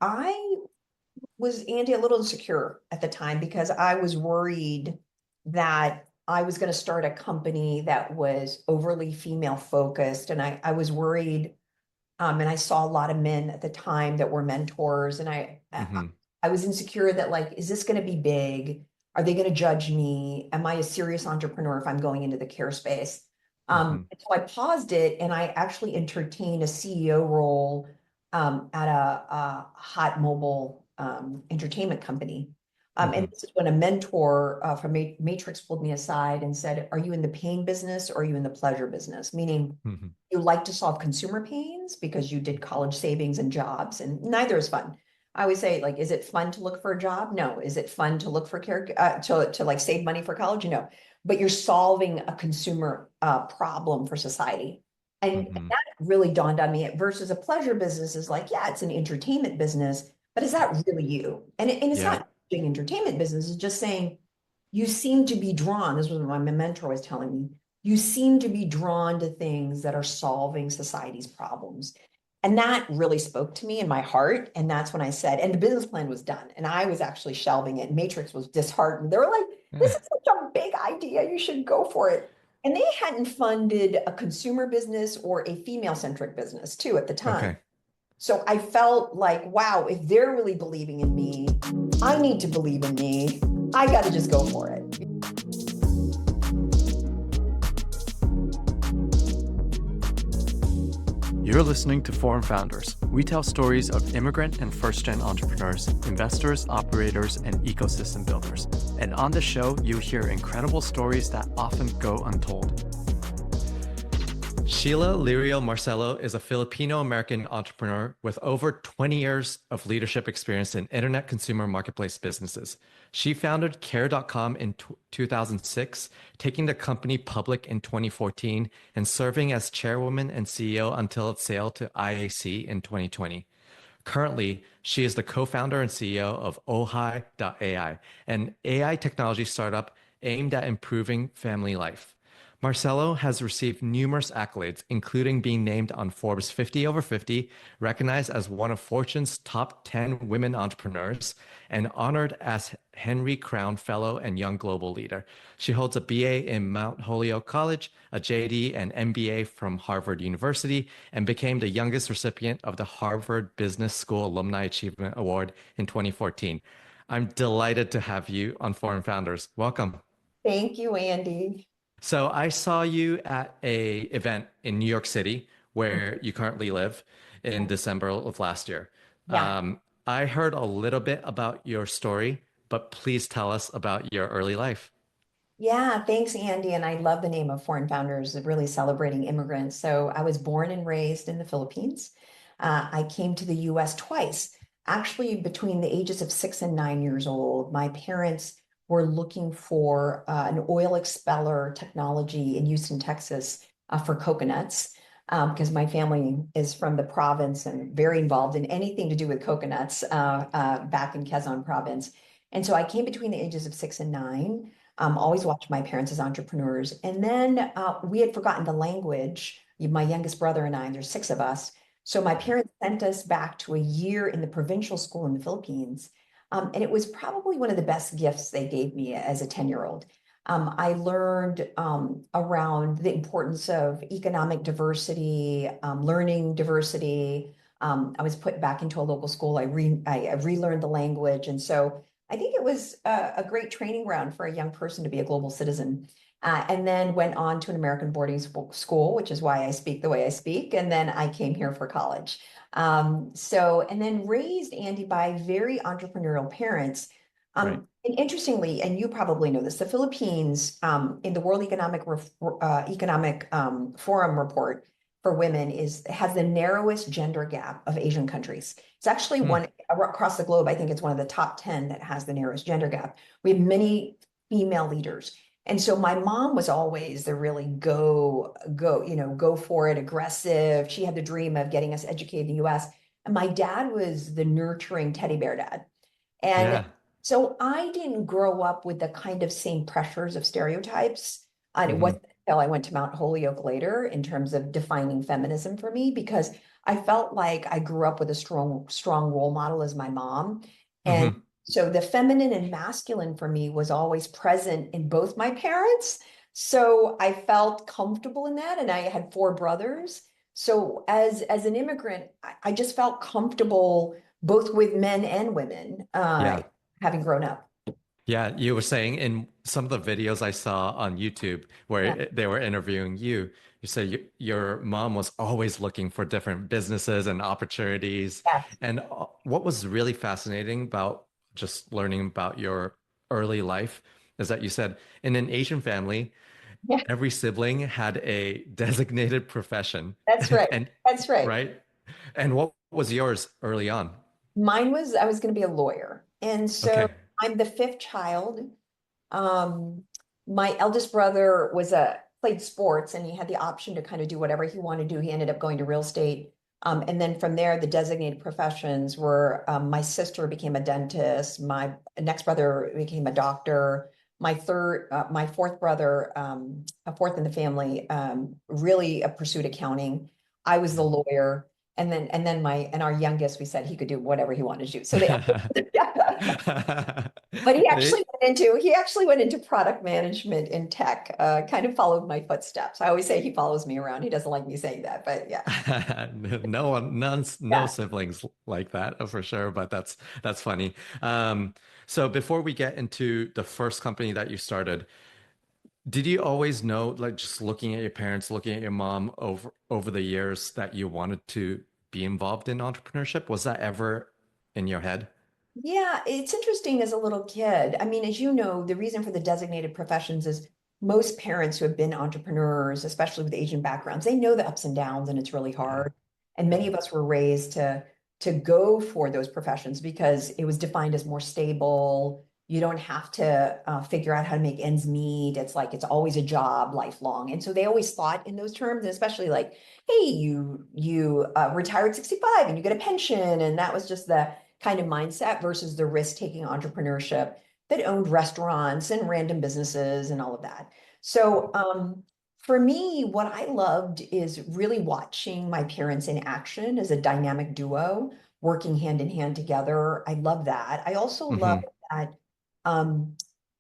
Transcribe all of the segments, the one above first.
I was, Andy, a little insecure at the time because I was worried that I was going to start a company that was overly female focused. And I was worried, and I saw a lot of men at the time that were mentors. And Hmm. I was insecure that, like, is this going to be big? Are they going to judge me? Am I a serious entrepreneur if I'm going into the care space? Hmm. And so I paused it and I actually entertained a CEO role at a hot mobile entertainment company. And Hmm. this is when a mentor from Matrix pulled me aside and said, are you in the pain business or are you in the pleasure business? Meaning, Hmm. you like to solve consumer pains because you did college savings and jobs, and neither is fun. I always say, like, is it fun to look for a job? No. Is it fun to look for care to like save money for college? No. But you're solving a consumer problem for society. And Hmm. that really dawned on me versus a pleasure business is like, yeah, it's an entertainment business, but is that really you? And it's Yeah. not being entertainment business, it's just saying you seem to be drawn. This was what my mentor was telling me. You seem to be drawn to things that are solving society's problems. And that really spoke to me in my heart. And that's when I said, and the business plan was done. And I was actually shelving it. Matrix was disheartened. They were like, this is such a big idea. You should go for it. And they hadn't funded a consumer business or a female centric business, too, at the time. Okay. So I felt like, wow, if they're really believing in me, I need to believe in me. I got to just go for it. You're listening to Foreign Founders. We tell stories of immigrant and first-gen entrepreneurs, investors, operators, and ecosystem builders. And on the show, you'll hear incredible stories that often go untold. Sheila Lirio Marcelo is a Filipino-American entrepreneur with over 20 years of leadership experience in internet consumer marketplace businesses. She founded Care.com in 2006, taking the company public in 2014 and serving as chairwoman and CEO until its sale to IAC in 2020. Currently, she is the co-founder and CEO of Ohai.ai, an AI technology startup aimed at improving family life. Marcelo has received numerous accolades, including being named on Forbes 50 over 50, recognized as one of Fortune's top 10 women entrepreneurs, and honored as Henry Crown Fellow and Young Global Leader. She holds a BA in Mount Holyoke College, a JD and MBA from Harvard University, and became the youngest recipient of the Harvard Business School Alumni Achievement Award in 2014. I'm delighted to have you on Foreign Founders. Welcome. Thank you, Andy. So I saw you at a event in New York City where you currently live in December of last year. Yeah. I heard a little bit about your story, but please tell us about your early life. Yeah, thanks, Andy. And I love the name of Foreign Founders, really celebrating immigrants. So I was born and raised in the Philippines. I came to the US twice, actually between the ages of 6 and 9 years old. My parents were looking for an oil expeller technology in Houston, Texas, for coconuts, because my family is from the province and very involved in anything to do with coconuts back in Quezon province. And so I came between the ages of 6 and 9. Always watched my parents as entrepreneurs. And then we had forgotten the language. My youngest brother and I, there's six of us. So my parents sent us back to a year in the provincial school in the Philippines. And it was probably one of the best gifts they gave me as a 10-year-old. I learned around the importance of economic diversity, learning diversity. I was put back into a local school. I relearned the language. And so I think it was a great training ground for a young person to be a global citizen. And then went on to an American boarding school, which is why I speak the way I speak. And then I came here for college. And then raised Andy by very entrepreneurial parents. Right. And interestingly, and you probably know this, the Philippines in the World Economic Forum report for women has the narrowest gender gap of Asian countries. It's actually Hmm. one across the globe. I think it's one of the top 10 that has the narrowest gender gap. We have many female leaders. And so my mom was always the really go for it, aggressive. She had the dream of getting us educated in the US. And my dad was the nurturing teddy bear dad. And Yeah. so I didn't grow up with the kind of same pressures of stereotypes. And it Hmm. wasn't until I went to Mount Holyoke later in terms of defining feminism for me because I felt like I grew up with a strong role model as my mom. And Hmm. so the feminine and masculine for me was always present in both my parents. So I felt comfortable in that. And I had four brothers. So as an immigrant, I just felt comfortable both with men and women, Yeah. having grown up. Yeah, you were saying in some of the videos I saw on YouTube Yeah. where they were interviewing you, you said your mom was always looking for different businesses and opportunities. Yes. And what was really fascinating about just learning about your early life is that you said in an Asian family, Yeah, every sibling had a designated profession. that's right. And That's right. right? And what was yours early on? Mine was I was going to be a lawyer. And so Okay. I'm the fifth child. Um, my eldest brother was a played sports and he had the option to kind of do whatever he wanted to do. He ended up going to real estate. And then from there, the designated professions were my sister became a dentist, my next brother became a doctor, my fourth brother, a fourth in the family, really pursued accounting. I was the lawyer. And then our youngest, we said he could do whatever he wanted to do. So they yeah. But They- he actually went into product management in tech, kind of followed my footsteps. I always say he follows me around. He doesn't like me saying that, but yeah. No one, none, no Yeah. siblings like that for sure, but that's funny. So before we get into the first company that you started, did you always know, like just looking at your parents, looking at your mom over the years, that you wanted to be involved in entrepreneurship? Was that ever in your head? Yeah, it's interesting as a little kid. I mean, as you know, the reason for the designated professions is most parents who have been entrepreneurs, especially with Asian backgrounds, they know the ups and downs and it's really Yeah. hard. And many of us were raised to go for those professions because it was defined as more stable. You don't have to figure out how to make ends meet. It's like it's always a job lifelong. And so they always thought in those terms, and especially like, hey, you retire at 65 and you get a pension. And that was just the kind of mindset versus the risk-taking entrepreneurship that owned restaurants and random businesses and all of that. So for me, what I loved is really watching my parents in action as a dynamic duo, working hand in hand together. I love that. I also love Hmm. that, um,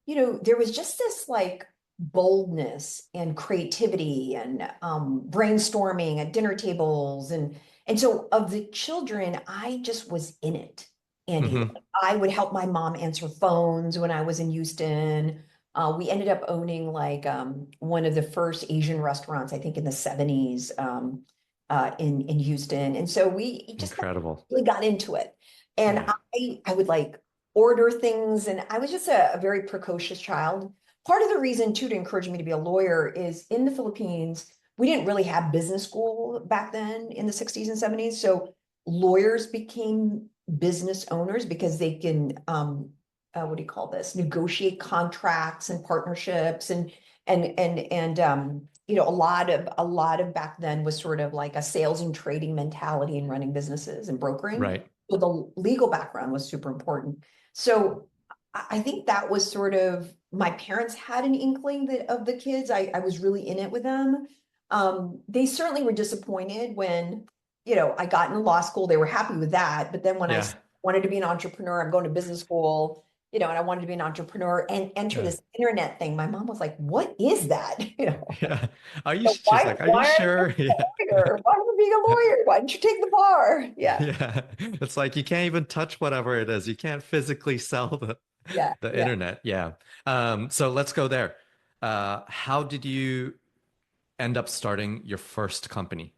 there was just this like boldness and creativity and brainstorming at dinner tables and so of the children, I just was in it, Andy. Hmm. Like, I would help my mom answer phones when I was in Houston. We ended up owning like one of the first Asian restaurants, I think in the 70s, in Houston. And so we just like Incredible. really got into it. And Yeah. I would like order things, and I was just a very precocious child. Part of the reason too to encourage me to be a lawyer is in the Philippines, we didn't really have business school back then in the 60s and 70s. So lawyers became business owners because they can what do you call this? Negotiate contracts and partnerships and a lot of back then was sort of like a sales and trading mentality and running businesses and brokering. Right. So the legal background was super important. So I think that was sort of my parents had an inkling that of the kids. I was really in it with them. They certainly were disappointed when, I got into law school. They were happy with that. But then when I Yeah. wanted to be an entrepreneur, I'm going to business school, and I wanted to be an entrepreneur and enter Yeah. this internet thing. My mom was like, "What is that?" Yeah. Are you, So she's why like, are you why aren't you sure? a Yeah. lawyer? Why are you being a lawyer? Why didn't you take the bar? Yeah, Yeah. It's like you can't even touch whatever it is. You can't physically sell yeah, the yeah. internet. Yeah. So let's go there. How did you end up starting your first company?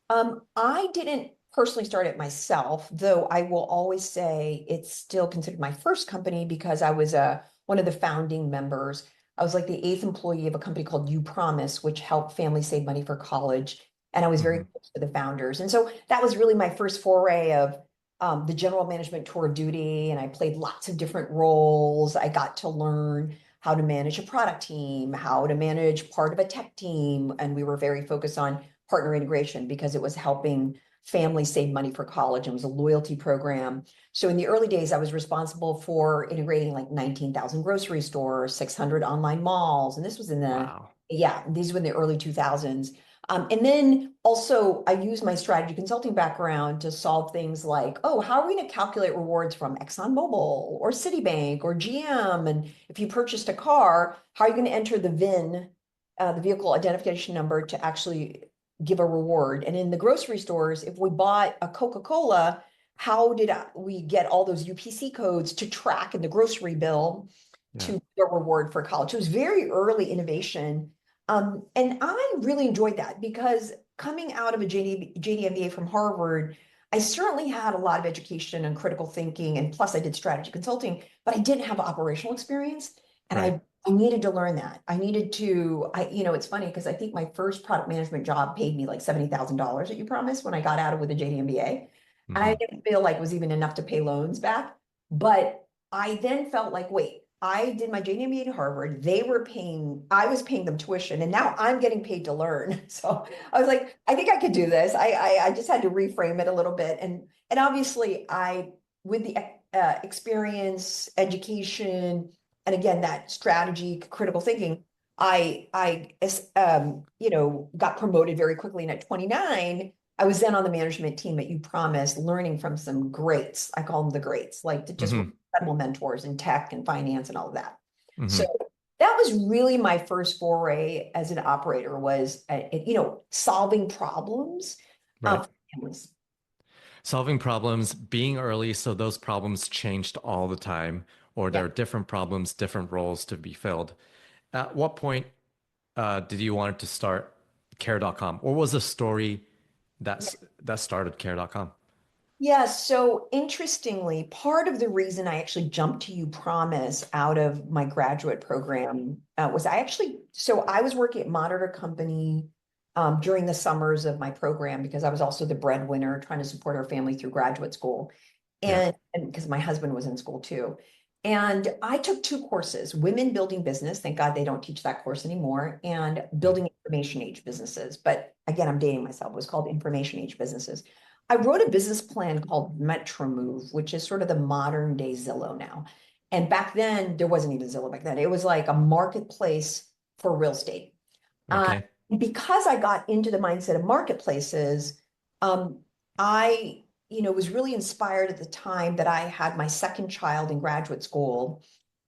I didn't personally start it myself, though I will always say it's still considered my first company because I was one of the founding members. I was like the eighth employee of a company called You Promise, which helped families save money for college. And I was very Hmm. close to the founders. And so that was really my first foray of the general management tour of duty. And I played lots of different roles. I got to learn how to manage a product team, how to manage part of a tech team. And we were very focused on partner integration because it was helping families save money for college and was a loyalty program. So in the early days, I was responsible for integrating like 19,000 grocery stores, 600 online malls. And this was in the Wow. Yeah, these were in the early 2000s. And then also, I used my strategy consulting background to solve things like, oh, how are we going to calculate rewards from ExxonMobil or Citibank or GM? And if you purchased a car, how are you going to enter the VIN, the vehicle identification number, to actually give a reward? And in the grocery stores, if we bought a Coca-Cola, how did we get all those UPC codes to track in the grocery bill Yeah. to get a reward for college? It was very early innovation. And I really enjoyed that because coming out of a JD MBA from Harvard, I certainly had a lot of education and critical thinking, and plus I did strategy consulting, but I didn't have operational experience. And Right. I needed to learn that. I needed to, it's funny because I think my first product management job paid me like $70,000 that you promised when I got out of with a JD MBA. And I Hmm. didn't feel like it was even enough to pay loans back. But I then felt like, wait, I did my JD MBA at Harvard. I was paying them tuition, and now I'm getting paid to learn. So I was like, I think I could do this. I just had to reframe it a little bit, and obviously with the experience, education, and again that strategy, critical thinking, got promoted very quickly. And at 29, I was then on the management team at You Promise, learning from some greats. I call them the greats, like just Hmm. incredible mentors in tech and finance and all of that. So Hmm. that was really my first foray as an operator, was solving problems Right. for families. Solving problems, being early, so those problems changed all the time, or there Yeah. are different problems, different roles to be filled. At what point did you want to start care.com? Or was the story that started care.com? Yeah, so interestingly, part of the reason I actually jumped to You Promise out of my graduate program was I was working at Monitor Company during the summers of my program because I was also the breadwinner trying to support our family through graduate school. Yeah. And because my husband was in school too. And I took two courses: Women Building Business. Thank God they don't teach that course anymore, and Yeah. Building Information Age Businesses. But again, I'm dating myself. It was called Information Age Businesses. I wrote a business plan called MetroMove, which is sort of the modern day Zillow now. And back then, there wasn't even Zillow back then. It was like a marketplace for real estate. Uh, Okay. because I got into the mindset of marketplaces, um, I, was really inspired at the time that I had my second child in graduate school,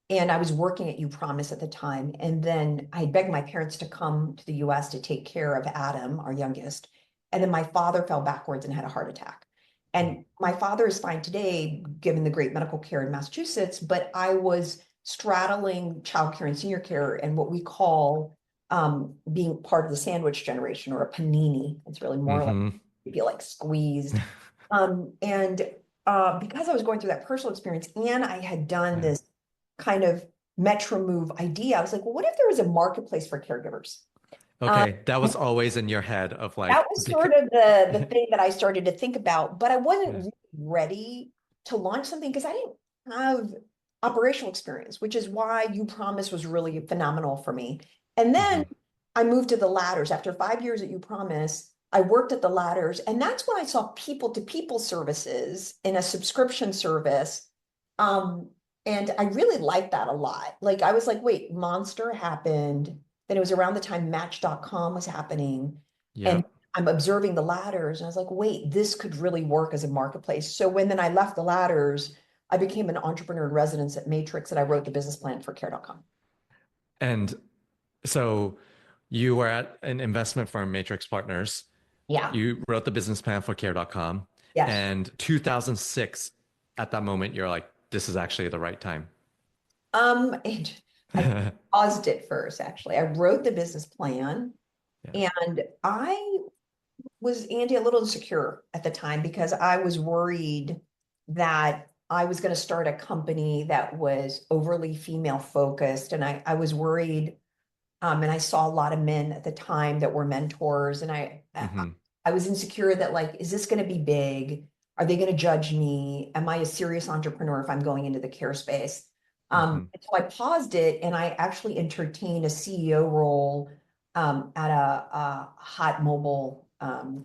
and I was working at You Promise at the time. And then I begged my parents to come to the US to take care of Adam, our youngest. And then my father fell backwards and had a heart attack. And my father is fine today, given the great medical care in Massachusetts, but I was straddling childcare and senior care and what we call being part of the sandwich generation, or a panini. It's really more like Hmm. you feel like squeezed. And because I was going through that personal experience and I had done Yeah. this kind of metro move idea, I was like, well, what if there was a marketplace for caregivers? Um, Okay. That was always in your head of that like, was because, sort of the thing that I started to think about, but I wasn't yeah. really ready to launch something because I didn't have operational experience, which is why You Promise was really phenomenal for me. And then Hmm. I moved to the ladders. After 5 years at You Promise, I worked at the ladders, and that's when I saw people to people services in a subscription service. Um, and I really liked that a lot. Like I was like, wait, Monster happened. Then it was around the time Match.com was happening. Yeah. And I'm observing the ladders, and I was like, wait, this could really work as a marketplace. So when then I left the ladders, I became an entrepreneur in residence at Matrix, and I wrote the business plan for care.com. And so you were at an investment firm, Matrix Partners. Yeah. You wrote the business plan for care.com. Yes. And 2006, at that moment, you're like, this is actually the right time. And I paused it first, actually. I wrote the business plan, Yeah. and I was, Andy, a little insecure at the time because I was worried that I was going to start a company that was overly female focused. And I was worried, and I saw a lot of men at the time that were mentors. And Hmm. I was insecure that, like, is this going to be big? Are they going to judge me? Am I a serious entrepreneur if I'm going into the care space? Hmm. So I paused it, and I actually entertained a CEO role at a hot mobile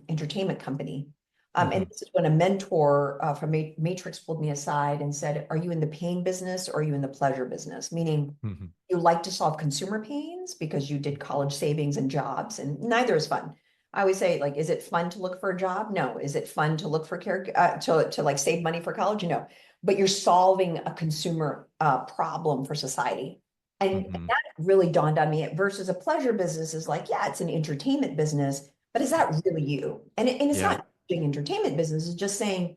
entertainment company. And Hmm. this is when a mentor from Matrix pulled me aside and said, "Are you in the pain business or are you in the pleasure business?" Meaning, Hmm. you like to solve consumer pains because you did college savings and jobs, and neither is fun. I always say, like, is it fun to look for a job? No. Is it fun to look for care to like save money for college? No. But you're solving a consumer problem for society. And Hmm. that really dawned on me versus a pleasure business is like, yeah, it's an entertainment business, but is that really you? And it's Yeah. not doing entertainment business, it's just saying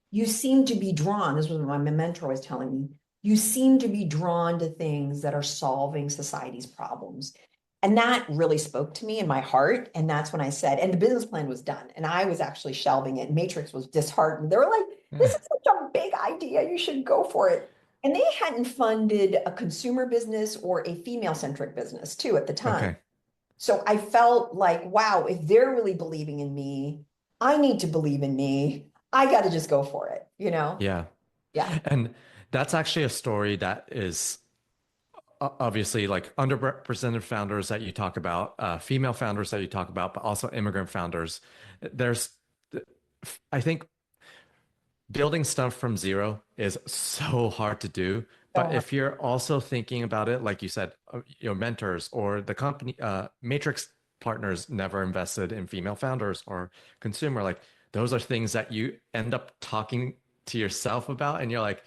you seem to be drawn. This was what my mentor was telling me. You seem to be drawn to things that are solving society's problems. And that really spoke to me in my heart. And that's when I said, and the business plan was done. And I was actually shelving it. Matrix was disheartened. They were like, this is such a big idea. You should go for it. And they hadn't funded a consumer business or a female centric business, too, at the time. Okay. So I felt like, wow, if they're really believing in me, I need to believe in me. I got to just go for it, you know? Yeah. Yeah. And that's actually a story that is obviously like underrepresented founders that you talk about, female founders that you talk about, but also immigrant founders. There's, I think building stuff from zero is so hard to do. But So if you're also thinking about it, like you said, your mentors or the company, Matrix partners never invested in female founders or consumer, like those are things that you end up talking to yourself about, and you're like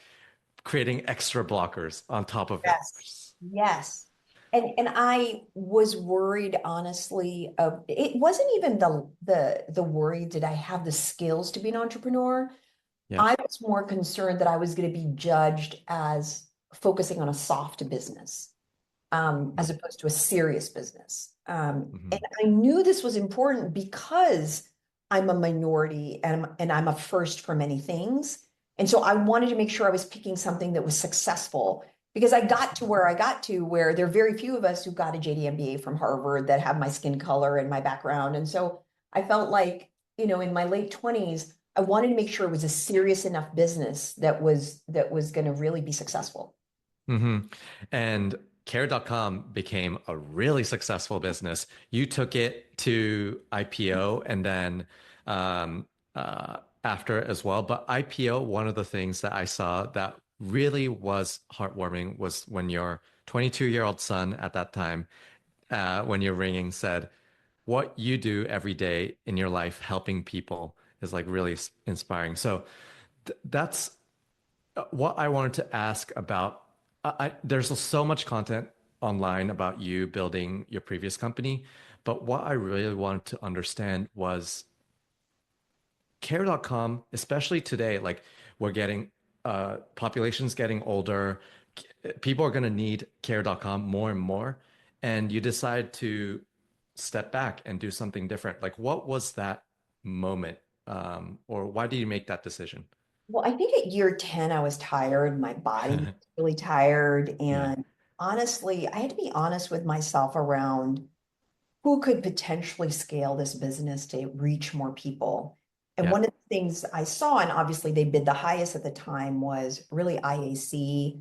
creating extra blockers on top of it. yes, yes. And I was worried, honestly, of it wasn't even the worry, did I have the skills to be an entrepreneur? Yeah. I was more concerned that I was going to be judged as focusing on a soft business, as opposed to a serious business. And Mm-hmm. I knew this was important because I'm a minority and I'm a first for many things. And so I wanted to make sure I was picking something that was successful because I got to where I got to, where there are very few of us who got a JD MBA from Harvard that have my skin color and my background. And so I felt like, in my late 20s, I wanted to make sure it was a serious enough business that was going to really be successful. Hmm. And care.com became a really successful business. You took it to IPO and then after as well. But IPO, one of the things that I saw that really was heartwarming was when your 22-year-old son at that time, when you're ringing, said, what you do every day in your life helping people is like really inspiring. So that's what I wanted to ask about. There's so much content online about you building your previous company, but what I really wanted to understand was care.com, especially today, like we're getting population's getting older, people are going to need care.com more and more, and you decide to step back and do something different. Like, what was that moment, or why did you make that decision? Well, I think at year 10, I was tired. My body was really tired. Yeah, And honestly, I had to be honest with myself around who could potentially scale this business to reach more people. And yeah. one of the things I saw, and obviously they bid the highest at the time, was really IAC.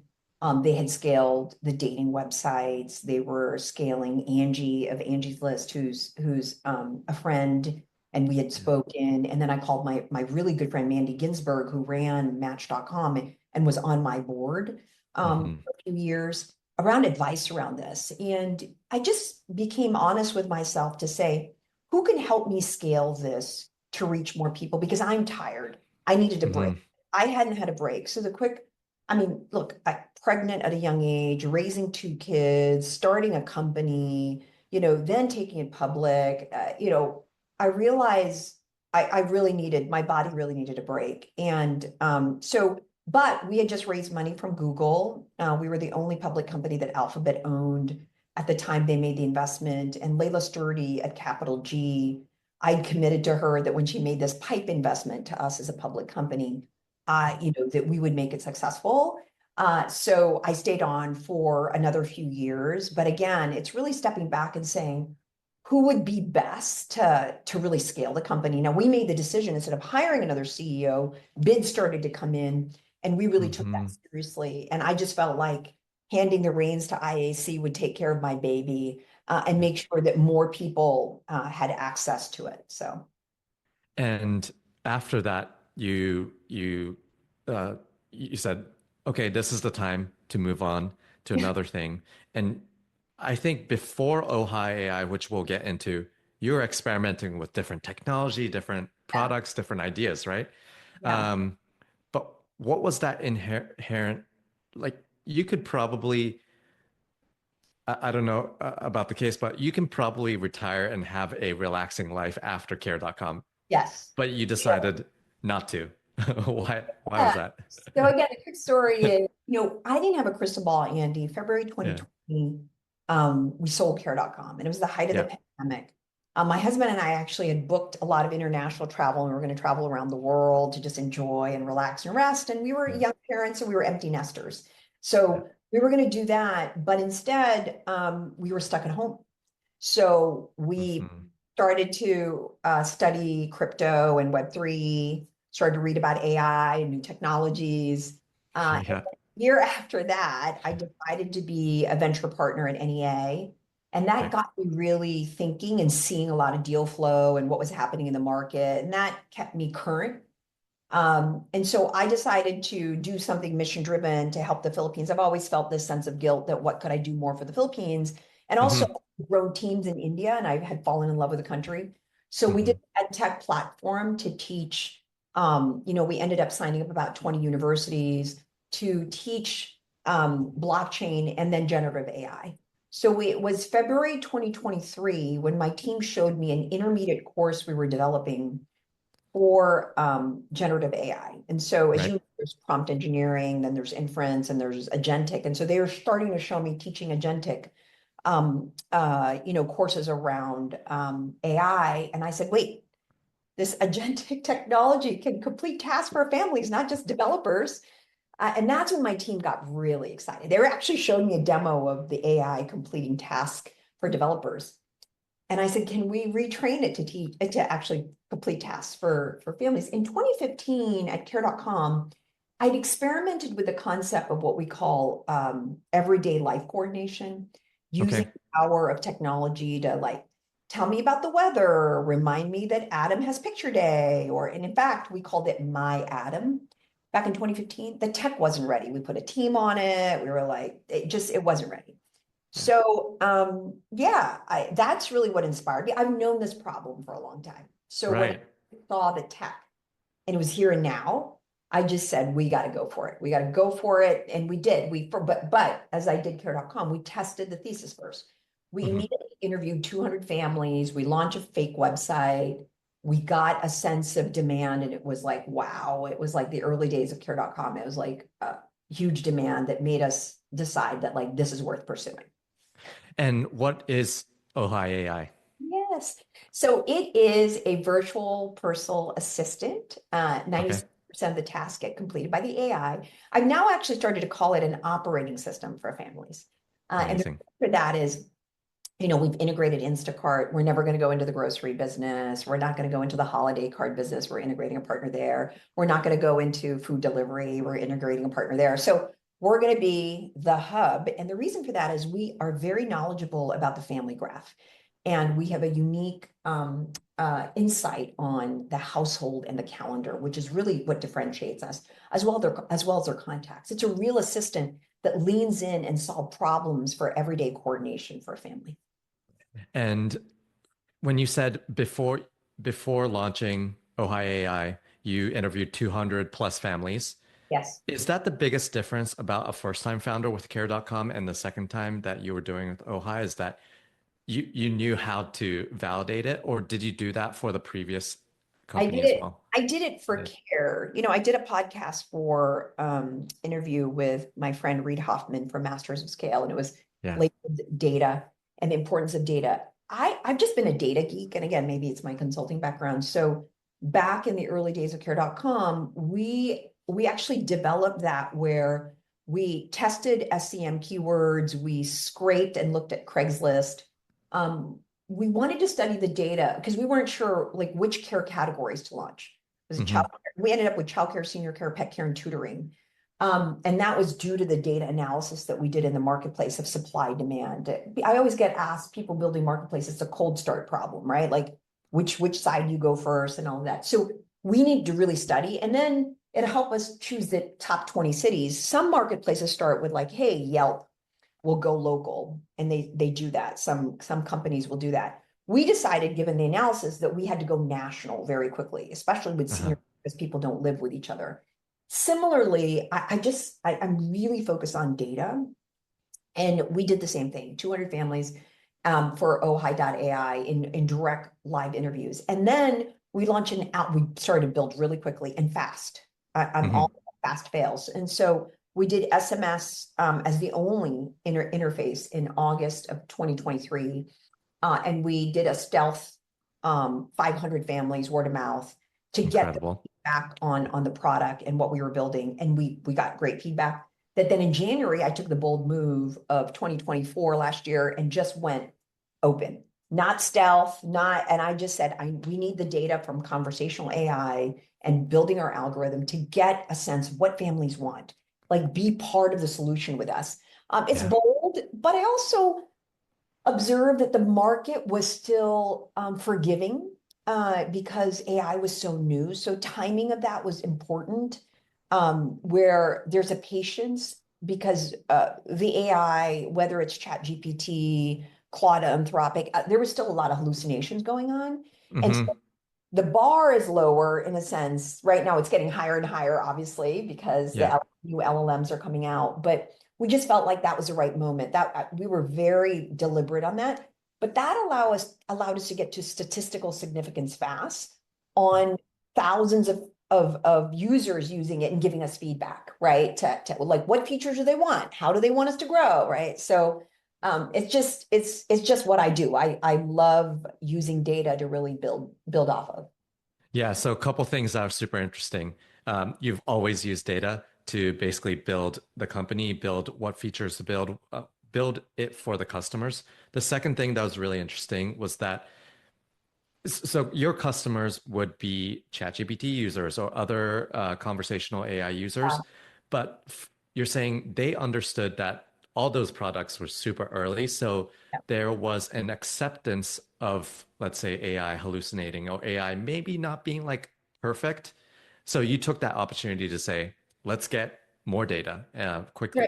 They had scaled the dating websites. They were scaling Angie of Angie's List, who's a friend, and we had Yeah. spoken. And then I called my really good friend Mandy Ginsburg, who ran Match.com and was on my board Hmm. for a few years around advice around this. And I just became honest with myself to say, who can help me scale this to reach more people? Because I'm tired. I needed a break. Hmm. I hadn't had a break. So I mean, look, pregnant at a young age, raising two kids, starting a company, then taking it public, I realized I really my body really needed a break. And but we had just raised money from Google. We were the only public company that Alphabet owned at the time they made the investment. And Layla Sturdy at Capital G, I'd committed to her that when she made this PIPE investment to us as a public company, that we would make it successful. So I stayed on for another few years. But again, it's really stepping back and saying, who would be best to really scale the company? Now, we made the decision instead of hiring another CEO, bids started to come in, and we really took that Hmm. seriously. And I just felt like handing the reins to IAC would take care of my baby and Yeah. make sure that more people had access to it. So, And after that, uh, you said, okay, this is the time to move on to another thing. And I think before Ohai.ai, which we'll get into, you were experimenting with different technology, different Yeah, products, different ideas, right? yeah. But what was that inherent? Like you could probably, I don't know about the case, but you can probably retire and have a relaxing life after care.com, Yes. but you decided not to. Why was Yeah. that? So again, the quick story is, I didn't have a crystal ball, Andy. February Yeah. 2020, we sold care.com, and it was the height of Yeah. the pandemic. My husband and I actually had booked a lot of international travel, and we were going to travel around the world to just enjoy and relax and rest. And we were Yeah. young parents, and we were empty nesters. Yeah. So we were going to do that, but instead, we were stuck at home. So we Mhm. started to study crypto and Web3, started to read about AI and new technologies. And Yeah. a year after that, I decided to be a venture partner at NEA. And that Okay. got me really thinking and seeing a lot of deal flow and what was happening in the market. And that kept me current. And so I decided to do something mission driven to help the Philippines. I've always felt this sense of guilt that what could I do more for the Philippines? And also Hmm. grown teams in India, and I had fallen in love with the country. So we did Hmm. a tech platform to teach. We ended up signing up about 20 universities to teach blockchain and then generative AI. So it was February 2023 when my team showed me an intermediate course we were developing for generative AI. And so, as Right. you know, there's prompt engineering, then there's inference, and there's agentic. And so they were starting to show me teaching agentic, courses around AI. And I said, wait, this agentic technology can complete tasks for families, not just developers. And that's when my team got really excited. They were actually showing me a demo of the AI completing tasks for developers. And I said, can we retrain it to teach to actually complete tasks for families? In 2015 at care.com, I'd experimented with the concept of what we call everyday life coordination, using Okay. the power of technology to like tell me about the weather, remind me that Adam has picture day, and in fact, we called it My Adam back in 2015. The tech wasn't ready. We put a team on it. We were like, it wasn't ready. Yeah. So yeah, that's really what inspired me. I've known this problem for a long time. So when Right. I saw the tech and it was here and now, I just said, we got to go for it. We got to go for it. And we did. But as I did care.com, we tested the thesis first. We Hmm. immediately interviewed 200 families. We launched a fake website. We got a sense of demand, and it was like, wow, it was like the early days of care.com. It was like a huge demand that made us decide that like this is worth pursuing. And what is Ohai.ai? Yes. So it is a virtual personal assistant. Okay. 97% of the tasks get completed by the AI. I've now actually started to call it an operating system for families. And the Amazing. reason for that is, we've integrated Instacart. We're never going to go into the grocery business. We're not going to go into the holiday card business. We're integrating a partner there. We're not going to go into food delivery. We're integrating a partner there. So we're going to be the hub. And the reason for that is we are very knowledgeable about the family graph. And we have a unique insight on the household and the calendar, which is really what differentiates us, as well as their contacts. It's a real assistant that leans in and solve problems for everyday coordination for a family. And when you said before launching Ohai.ai, you interviewed 200 plus families. Yes. Is that the biggest difference about a first-time founder with care.com and the second time that you were doing with Ohai is that you knew how to validate it, or did you do that for the previous I company did as it. well? I did it for Yeah. care. I did a podcast for interview with my friend Reid Hoffman from Masters of Scale, and it was Yeah. labeled data and the importance of data. I've just been a data geek, and again, maybe it's my consulting background. So back in the early days of care.com, we actually developed that where we tested SEM keywords, we scraped and looked at Craigslist. Um, we wanted to study the data because we weren't sure like which care categories to launch. Was it Hmm. child care? We ended up with childcare, senior care, pet care, and tutoring. And that was due to the data analysis that we did in the marketplace of supply demand. I always get asked, people building marketplaces, it's a cold start problem, right? Like which side you go first and all of that. So we need to really study. And then it'll help us choose the top 20 cities. Some marketplaces start with like, hey, Yelp will go local. And they do that. Some companies will do that. We decided, given the analysis, that we had to go national very quickly, especially with Uh-huh. seniors, because people don't live with each other. Similarly, I'm really focused on data. And we did the same thing, 200 families for Ohai.ai in direct live interviews. And then we launched we started to build really quickly and fast. I'm Hmm. all fast fails. And so we did SMS as the only interface in August of 2023. And we did a stealth 500 families word of mouth to get the Incredible. feedback on the product and what we were building. And we got great feedback. That then in January, I took the bold move of 2024 last year and just went open, not stealth, and I just said, we need the data from conversational AI and building our algorithm to get a sense of what families want, like be part of the solution with us. It's Yeah. bold, but I also observed that the market was still forgiving because AI was so new. So timing of that was important, where there's a patience because the AI, whether it's Chat GPT, Claude, Anthropic, there was still a lot of hallucinations going on. And so Hmm. the bar is lower in a sense. Right now, it's getting higher and higher, obviously, because Yeah. the new LLMs are coming out. But we just felt like that was the right moment. That we were very deliberate on that. But that allowed us to get to statistical significance fast on thousands of users using it and giving us feedback, right? To like what features do they want? How do they want us to grow, right? So it's just what I do. I love using data to really build off of. Yeah. So a couple things that are super interesting. You've always used data to basically build the company, build what features to build it for the customers. The second thing that was really interesting was that so your customers would be ChatGPT users or other conversational AI users, but you're saying they understood that all those products were super early, so Yeah. there was an acceptance of, let's say, AI hallucinating or AI maybe not being like perfect. So you took that opportunity to say, let's get more data Right. quickly.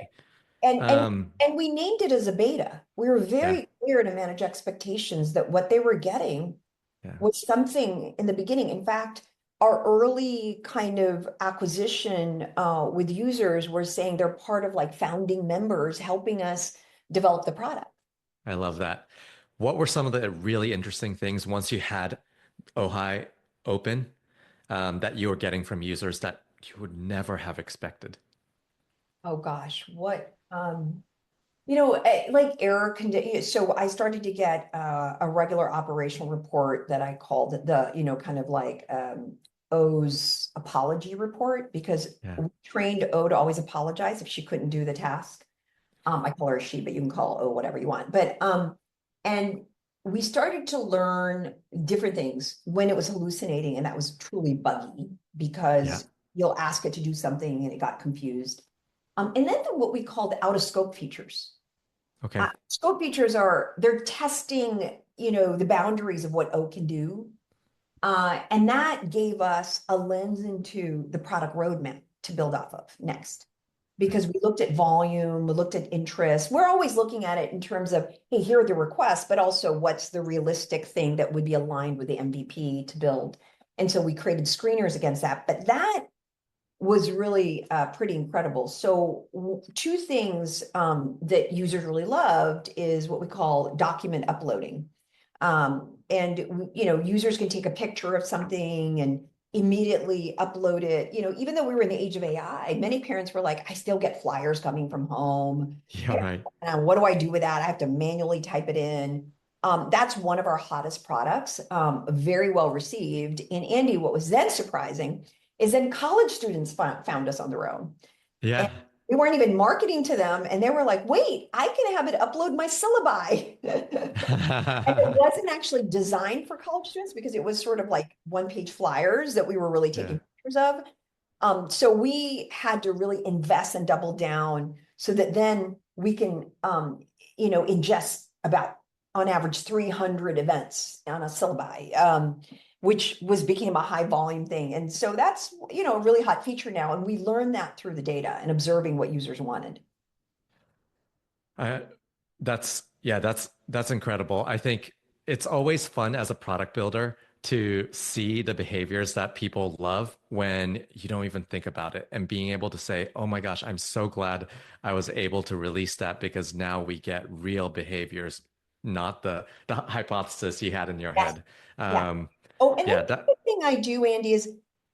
And and Um, and we named it as a beta. We were yeah, very clear to manage expectations that what they were getting yeah, was something in the beginning. In fact, our early kind of acquisition with users were saying they're part of like founding members helping us develop the product. I love that. What were some of the really interesting things once you had Ohai open that you were getting from users that you would never have expected? Oh gosh, what like error condition. So I started to get a regular operational report that I called kind of like O's apology report because Yeah, we trained O to always apologize if she couldn't do the task. I call her she, but you can call O whatever you want. And we started to learn different things when it was hallucinating, and that was truly buggy yeah, because you'll ask it to do something and it got confused. And then what we called out of scope features. okay, Scope features they're testing, the boundaries of what O can do. And that gave us a lens into the product roadmap to build off of next. right. Because we looked at volume, we looked at interest. We're always looking at it in terms of, hey, here are the requests, but also what's the realistic thing that would be aligned with the MVP to build. And so we created screeners against that. But that was really pretty incredible. So two things that users really loved is what we call document uploading. And users can take a picture of something and immediately upload it. Even though we were in the age of AI, many parents were like, I still get flyers coming from home. Yeah, right. What do I do with that? I have to manually type it in. That's one of our hottest products, very well received. And Andy, what was then surprising is then college students found us on their own. And Yeah. we weren't even marketing to them. And they were like, wait, I can have it upload my syllabi. And it wasn't actually designed for college students because it was sort of like one-page flyers that we were really Yeah. taking pictures of. So we had to really invest and double down so that then we can, ingest about on average 300 events on a syllabi. which was became a high volume thing. And so that's, a really hot feature now. And we learned that through the data and observing what users wanted. Uh, that's incredible. I think it's always fun as a product builder to see the behaviors that people love when you don't even think about it and being able to say, "Oh my gosh, I'm so glad I was able to release that because now we get real behaviors, not the hypothesis you had in your Yes. head." Yeah. Um, Oh, and then yeah, the that. thing I do, Andy, is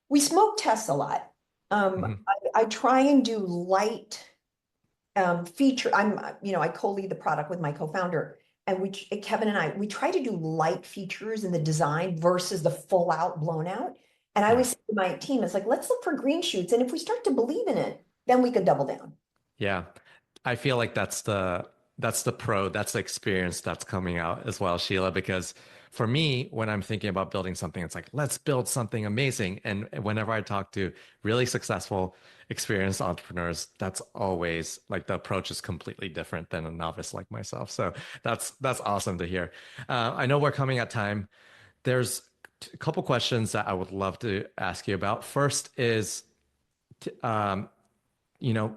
we smoke test a lot. Mhm. I try and do light feature. I co-lead the product with my co-founder, and Kevin and we try to do light features in the design versus the full out blown out. And I Yeah. always say to my team, it's like, let's look for green shoots. And if we start to believe in it, then we could double down. Yeah. I feel like that's the experience that's coming out as well, Sheila, because for me, when I'm thinking about building something, it's like, let's build something amazing. And whenever I talk to really successful, experienced entrepreneurs, that's always like the approach is completely different than a novice like myself. So that's awesome to hear. I know we're coming at time. There's a couple questions that I would love to ask you about. First is, um, you know,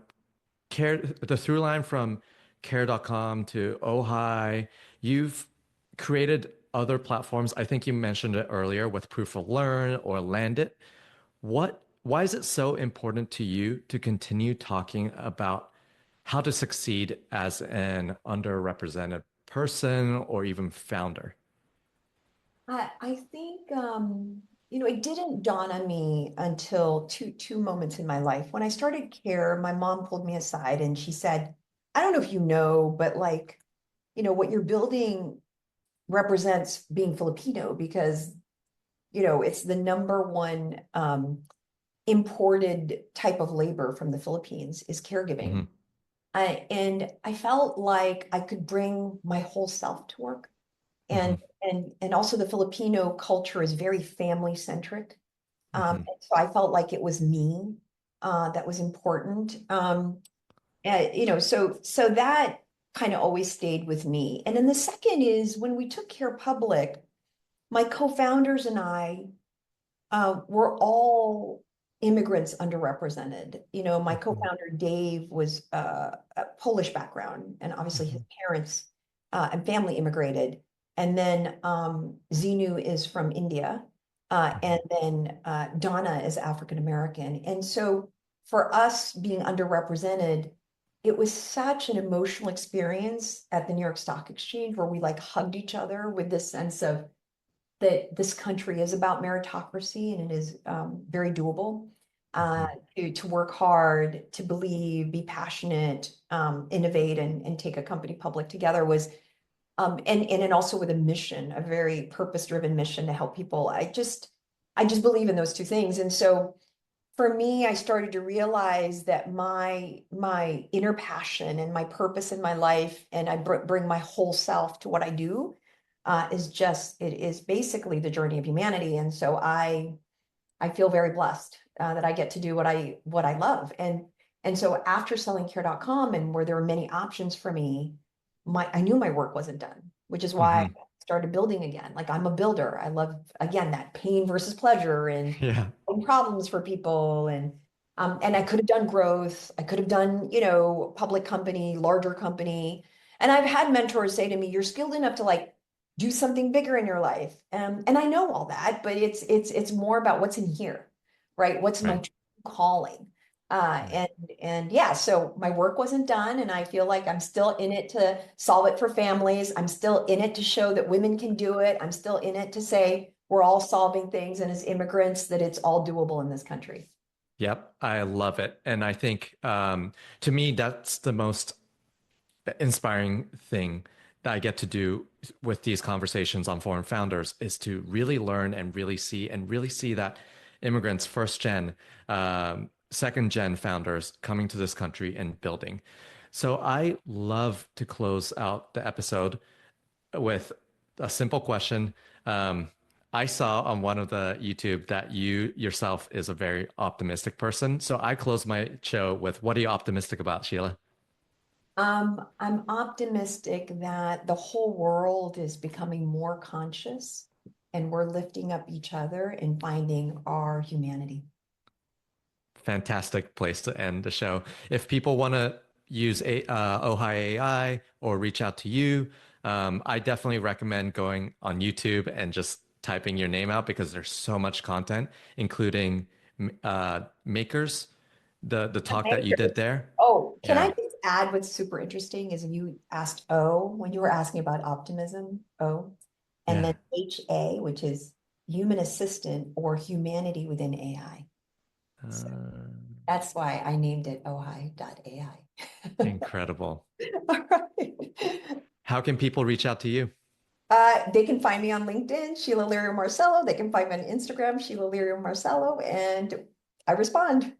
care the through line from care.com to Ohai. You've created other platforms. I think you mentioned it earlier with Proof of Learn or Landit. Why is it so important to you to continue talking about how to succeed as an underrepresented person or even founder? I think it didn't dawn on me until two moments in my life. When I started Care, my mom pulled me aside and she said, I don't know if you know, but like, what you're building represents being Filipino because, it's the number one imported type of labor from the Philippines is caregiving. Hmm. And I felt like I could bring my whole self to work. And Hmm. and also the Filipino culture is very family centric. Hmm. And so I felt like it was me that was important. So that kind of always stayed with me. And then the second is when we took Care Public, my co-founders and I were all immigrants underrepresented. My Hmm. co-founder Dave was a Polish background, and obviously his Hmm. parents and family immigrated. And then Zenu is from India, and then Donna is African American. And so for us being underrepresented, it was such an emotional experience at the New York Stock Exchange where we like hugged each other with this sense of that this country is about meritocracy and it is very doable. Uh, Hmm. to work hard, to believe, be passionate, innovate, and take a company public together was, and also with a mission, a very purpose-driven mission to help people. I just believe in those two things. And so for me, I started to realize that my inner passion and my purpose in my life, and I bring my whole self to what I do, it is basically the journey of humanity. And so I feel very blessed that I get to do what I love. And so after selling care.com and where there were many options for me, I knew my work wasn't done, which is why I Hmm. started building again. Like I'm a builder. I love again that pain versus pleasure and Yeah. problems for people and I could have done growth. I could have done, public company, larger company. And I've had mentors say to me, you're skilled enough to like do something bigger in your life. And I know all that, but it's more about what's in here, right? What's my Right. true calling? Uh, Right. and and yeah, so my work wasn't done, and I feel like I'm still in it to solve it for families. I'm still in it to show that women can do it. I'm still in it to say we're all solving things, and as immigrants, that it's all doable in this country. Yep, I love it. And I think to me, that's the most inspiring thing that I get to do with these conversations on foreign founders is to really learn and really see that immigrants, first gen, second gen founders coming to this country and building. So I love to close out the episode with a simple question. Um, I saw on one of the YouTube that you yourself is a very optimistic person. So I close my show with, what are you optimistic about, Sheila? I'm optimistic that the whole world is becoming more conscious and we're lifting up each other and finding our humanity. Fantastic place to end the show. If people want to use Ohai.ai or reach out to you, I definitely recommend going on YouTube and just typing your name out because there's so much content, including makers, the talk that you did there. Oh, can I Yeah, just add what's super interesting is you asked O when you were asking about optimism, O, and yeah. then HA, which is human assistant or humanity within AI. So Uh, that's why I named it Ohai.ai. Incredible. All right. How can people reach out to you? They can find me on LinkedIn, Sheila Lirio Marcelo. They can find me on Instagram, Sheila Lirio Marcelo, and I respond.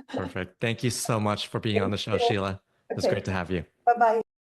Perfect. Thank you so much for being on Thank the show, you. Sheila. It was Okay, great to have you. bye-bye.